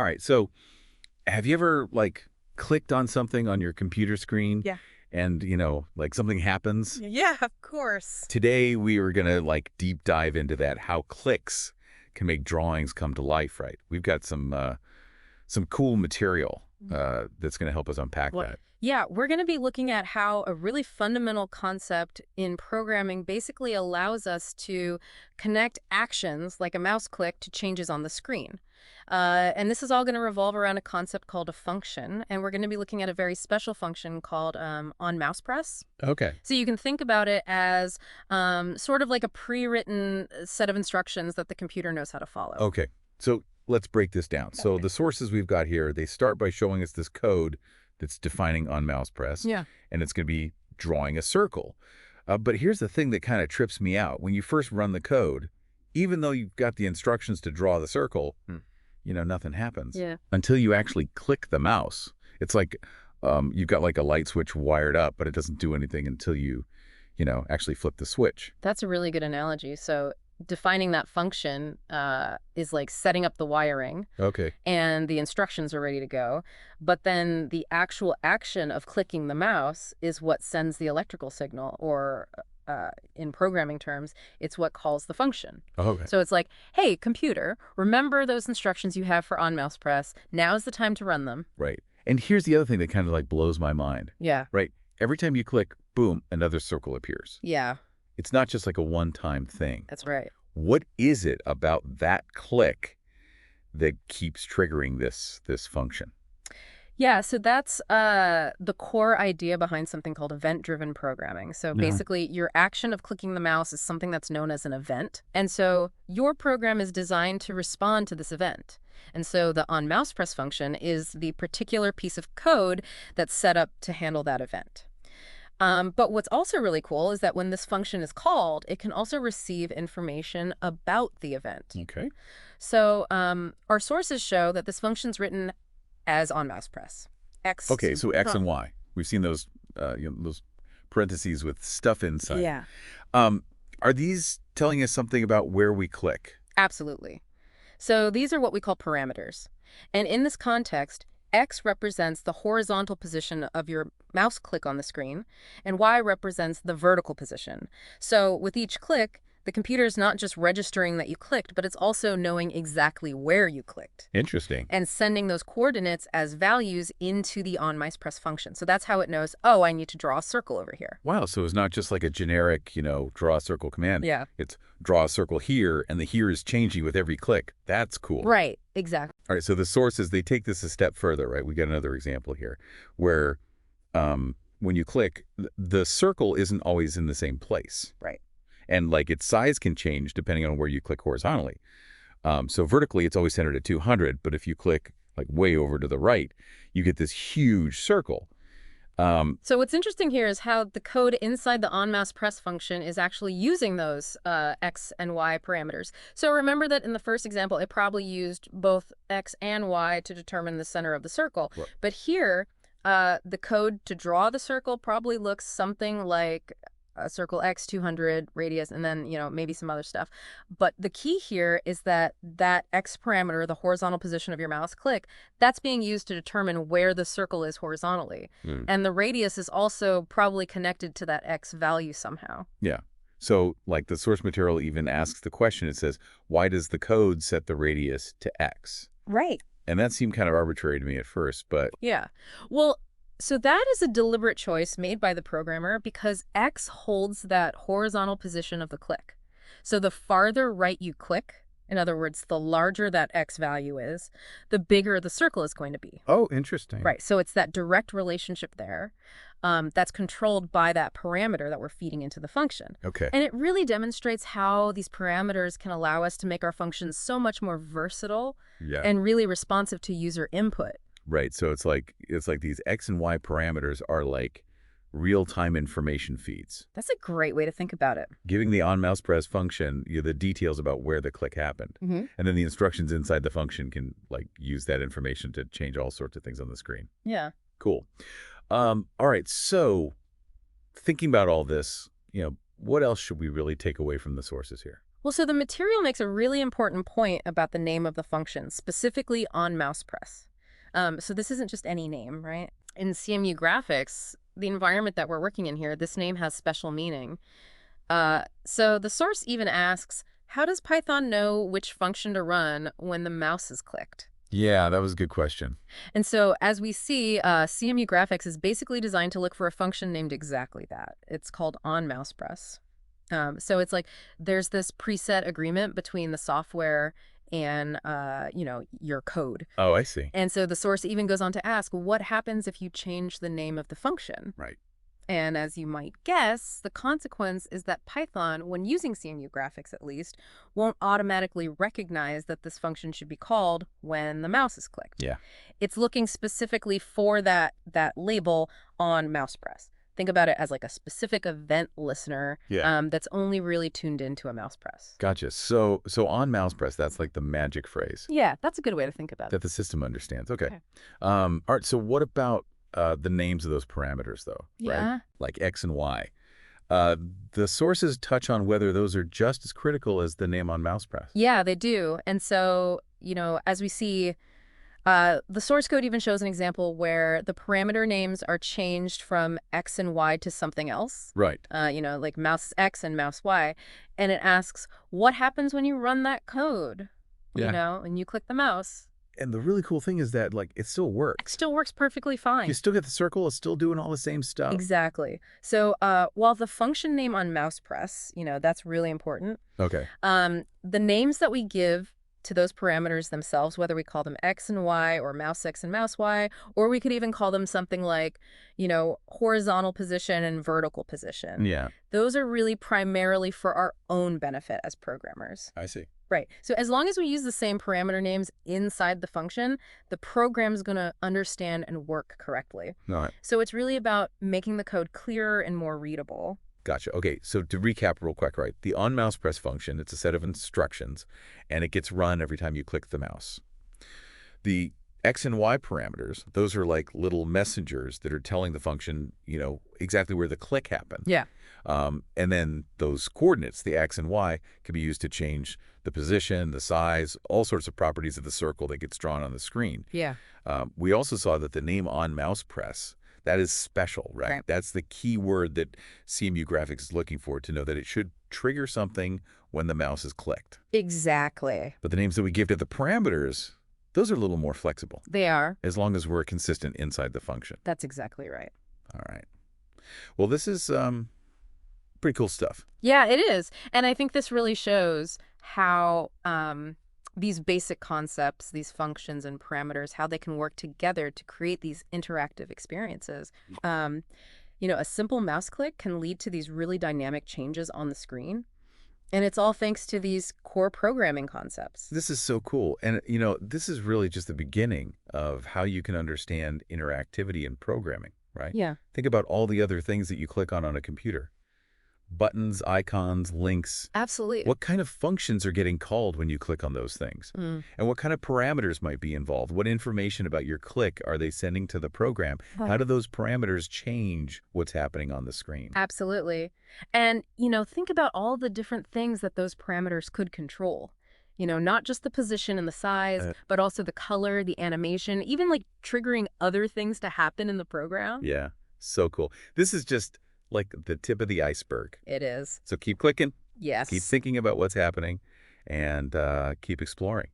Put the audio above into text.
All right. So have you ever like clicked on something on your computer screen Yeah. and, like something happens? Yeah, of course. Today we are going to like deep dive into that, how clicks can make drawings come to life, right? We've got some cool material that's going to help us unpack Well, that. yeah, we're going to be looking at how a really fundamental concept in programming basically allows us to connect actions like a mouse click to changes on the screen. And this is all going to revolve around a concept called a function. And we're going to be looking at a very special function called on mouse press. Okay. So you can think about it as sort of like a pre-written set of instructions that the computer knows how to follow. Okay. So let's break this down. So Okay. the sources we've got here, they start by showing us this code that's defining on mouse press. Yeah. And it's going to be drawing a circle. But here's the thing that kind of trips me out. When you first run the code, even though you've got the instructions to draw the circle, nothing happens. Yeah. Until you actually click the mouse. It's like you've got like a light switch wired up, but it doesn't do anything until you actually flip the switch. That's a really good analogy. So defining that function is like setting up the wiring Okay. and the instructions are ready to go. But then the actual action of clicking the mouse is what sends the electrical signal, or in programming terms, it's what calls the function. Okay. So it's like, hey, computer, remember those instructions you have for on mouse press. Now's the time to run them. Right. And here's the other thing that kind of like blows my mind. Yeah. Right. Every time you click, boom, another circle appears. Yeah, It's not just like a one-time thing. that's right. What is it about that click that keeps triggering this function? Yeah, so that's the core idea behind something called event-driven programming. So basically, your action of clicking the mouse is something that's known as an event. And so your program is designed to respond to this event. And so the on-mouse press function is the particular piece of code that's set up to handle that event. But what's also really cool is that when this function is called, it can also receive information about the event. Okay. So our sources show that this function's written as on mouse press. X. Okay, so X and Y. We've seen those those parentheses with stuff inside. Yeah, Are these telling us something about where we click? absolutely. So these are what we call parameters. And in this context, X represents the horizontal position of your mouse click on the screen, and Y represents the vertical position. So with each click, the computer is not just registering that you clicked, but it's also knowing exactly where you clicked Interesting. and sending those coordinates as values into the on mouse press function. So that's how it knows, oh, I need to draw a circle over here. Wow, so it's not just like a generic, draw a circle command. Yeah. It's draw a circle here, and the here is changing with every click. That's cool. Right, exactly. All right, so the sources, they take this a step further, right? We got another example here where when you click, the circle isn't always in the same place. Right. And like its size can change depending on where you click horizontally. So vertically, it's always centered at 200, but if you click like way over to the right, you get this huge circle. So what's interesting here is how the code inside the on-mouse press function is actually using those X and Y parameters. So remember that in the first example, it probably used both X and Y to determine the center of the circle. Right. But here, the code to draw the circle probably looks something like a circle X, 200 radius, and then, maybe some other stuff. But the key here is that that X parameter, the horizontal position of your mouse click, that's being used to determine where the circle is horizontally. And the radius is also probably connected to that X value somehow. Yeah. So like the source material even asks the question, it says, why does the code set the radius to X? Right. And that seemed kind of arbitrary to me at first, but Yeah. Well, so that is a deliberate choice made by the programmer because X holds that horizontal position of the click. So the farther right you click, in other words, the larger that X value is, the bigger the circle is going to be. oh, interesting. Right. So it's that direct relationship there that's controlled by that parameter that we're feeding into the function. Okay. And it really demonstrates how these parameters can allow us to make our functions so much more versatile Yeah. and really responsive to user input. Right. So it's like these X and Y parameters are like real-time information feeds, That's a great way to think about it. giving the on-mouse press function the details about where the click happened. Mm-hmm. And then the instructions inside the function can like use that information to change all sorts of things on the screen. Yeah. Cool. All right. So thinking about all this, what else should we really take away from the sources here? Well, so the material makes a really important point about the name of the function, specifically on mouse press. So this isn't just any name, right? In CMU graphics, the environment that we're working in here, this name has special meaning. So the source even asks, how does Python know which function to run when the mouse is clicked? Yeah, that was a good question. And so as we see, CMU graphics is basically designed to look for a function named exactly that. It's called onMousePress. So it's like there's this preset agreement between the software and, your code. Oh, I see. And so the source even goes on to ask, what happens if you change the name of the function? Right. And as you might guess, the consequence is that Python, when using CMU graphics at least, won't automatically recognize that this function should be called when the mouse is clicked. Yeah. It's looking specifically for that label on mouse press. Think about it as like a specific event listener that's only really tuned into a mouse press. Gotcha. So on mouse press, that's like the magic phrase. Yeah, that's a good way to think about it. That the system understands. Okay. All right. So what about the names of those parameters, though? Yeah. Right? Like X and Y. The sources touch on whether those are just as critical as the name on mouse press. Yeah, they do. And so, as we see, the source code even shows an example where the parameter names are changed from X and Y to something else. Right. Like mouse X and mouse Y. And it asks, what happens when you run that code? And you click the mouse. And the really cool thing is that, it still works. It still works perfectly fine. You still get the circle. It's still doing all the same stuff. Exactly. So while the function name on mouse press, that's really important. Okay. The names that we give to those parameters themselves, whether we call them X and Y or mouse X and mouse Y, or we could even call them something like, horizontal position and vertical position. Yeah. Those are really primarily for our own benefit as programmers. I see. Right. So as long as we use the same parameter names inside the function, the program's going to understand and work correctly. All right. So it's really about making the code clearer and more readable. Gotcha. Okay, so to recap real quick, right? The onMousePress function, it's a set of instructions, and it gets run every time you click the mouse. The X and Y parameters, those are like little messengers that are telling the function, exactly where the click happened. Yeah. And then those coordinates, the X and Y, can be used to change the position, the size, all sorts of properties of the circle that gets drawn on the screen. Yeah. We also saw that the name onMousePress, that is special, right? That's the key word that CMU Graphics is looking for to know that it should trigger something when the mouse is clicked. Exactly. But the names that we give to the parameters, those are a little more flexible. They are. As long as we're consistent inside the function. That's exactly right. All right. Well, this is pretty cool stuff. Yeah, it is. And I think this really shows how these basic concepts, these functions and parameters, how they can work together to create these interactive experiences. A simple mouse click can lead to these really dynamic changes on the screen. And it's all thanks to these core programming concepts. This is so cool. And, this is really just the beginning of how you can understand interactivity in programming, right? Yeah. Think about all the other things that you click on a computer. Buttons, icons, links. Absolutely. What kind of functions are getting called when you click on those things? And what kind of parameters might be involved? What information about your click are they sending to the program? How do those parameters change what's happening on the screen? Absolutely. And, think about all the different things that those parameters could control. Not just the position and the size, but also the color, the animation, even like triggering other things to happen in the program. Yeah, so cool. This is just like the tip of the iceberg. It is. So keep clicking. Yes. Keep thinking about what's happening and keep exploring.